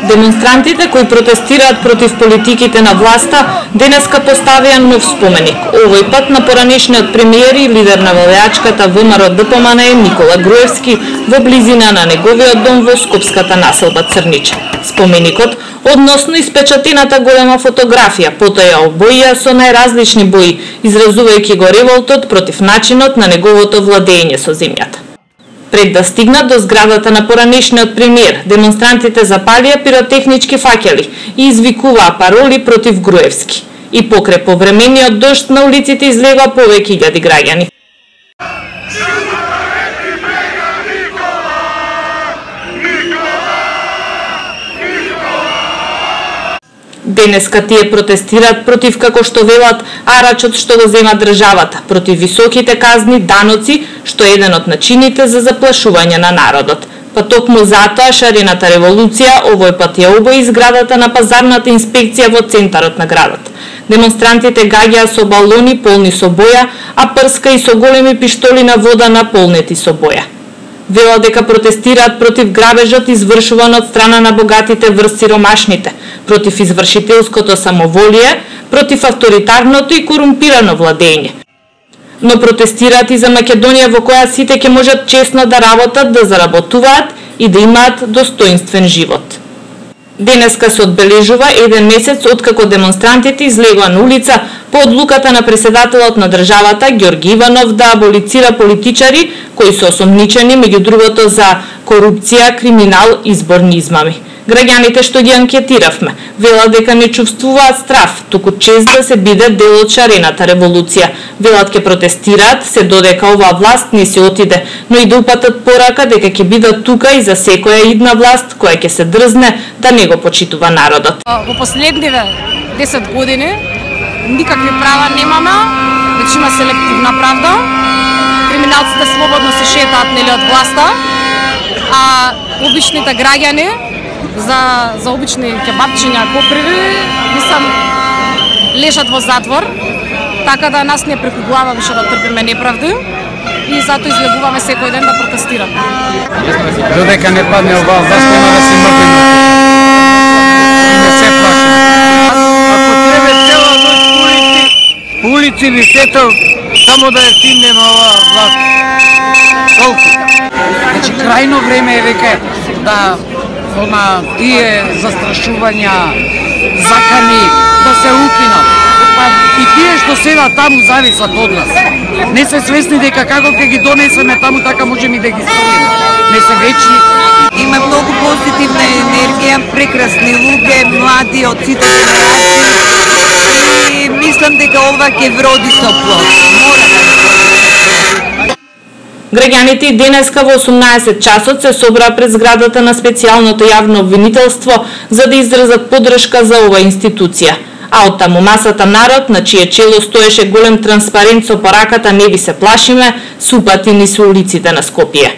Демонстрантите кои протестираат против политиките на власта денеска поставија нов споменик, овој пат на поранешниот премиер и лидер на влајачката ВМРО-ДПМН Никола Груевски во близина на неговиот дом во скопската населба Црнича. Споменикот, односно испечатената голема фотографија, потоа ја обоија со најразлични бои, изразувајќи го револтот против начинот на неговото владење со земјата. Пред да стигнат до зградата на поранешниот премиер, демонстрантите запалија пиротехнички фаќели и извикуваа пароли против Груевски. И покрај повремениот дожд на улиците излегоа повеќе илјади граѓани. Денеска тие протестираат против, како што велат, арачот што го зема државата, против високите казни, даноци, што е еден од начините за заплашување на народот. Па токму затоа шарената револуција овој пат ја обои зградата на пазарната инспекција во центарот на градот. Демонстрантите гаѓаа со балони полни со боја, а прска и со големи пиштоли на вода наполнети со боја. Велат дека протестираат против грабежот извршуван од страна на богатите врз сиромашните, против извршителското самоволие, против авторитарното и корумпирано владење. Но протестираат и за Македонија во која сите ќе можат честно да работат, да заработуваат и да имаат достоинствен живот. Денеска се одбележува еден месец откако демонстрантите излегоа на улица по одлуката на преседателот на државата Ѓорги Иванов да аболицира политичари кои се осомничени меѓу другото за корупција, криминал и изборни измами. Граѓаните што ги анкетиравме велат дека не чувствуваат страф, туку чест да се биде дел од шарената револуција. Велат ке протестираат се додека оваа власт не се отиде, но и да упатат порака дека ќе бидат тука и за секоја идна власт која ќе се дрзне да не го почитува народот. Во последниве 10 години никакви права немаме, значи има селективна правда. Криминалците слободно се шетаат нели од власта, а обичните граѓани за обични кебапчиња, поприви, лежат во затвор, така да нас не преку глава више да трпиме неправди и затоа излегуваме секој ден да протестираме. Додека не падне оваа власт, нема да се мрдиме. И не се плашиме. Ако треба цела ноќ по улици висето, само да ја стигнеме оваа власт. Толку. Значи, крајно време е веќе да тие застрашувања, закани, да се укинат. Па и тие што седат таму зависат од нас. Не се свесни дека како ќе ги донесеме таму, така можеме и да ги ставиме. Не се вечни. Има многу позитивна енергија, прекрасни луѓе, млади од сите генерации. И мислам дека ова ќе вроди со плод. Граѓаните денеска во 18 часот се собраа пред зградата на специјалното јавно обвинителство за да изразат поддршка за оваа институција. А од таму масата народ, на чие чело стоеше голем транспарент со пораката "Не ви се плашиме", супати низ улиците на Скопје.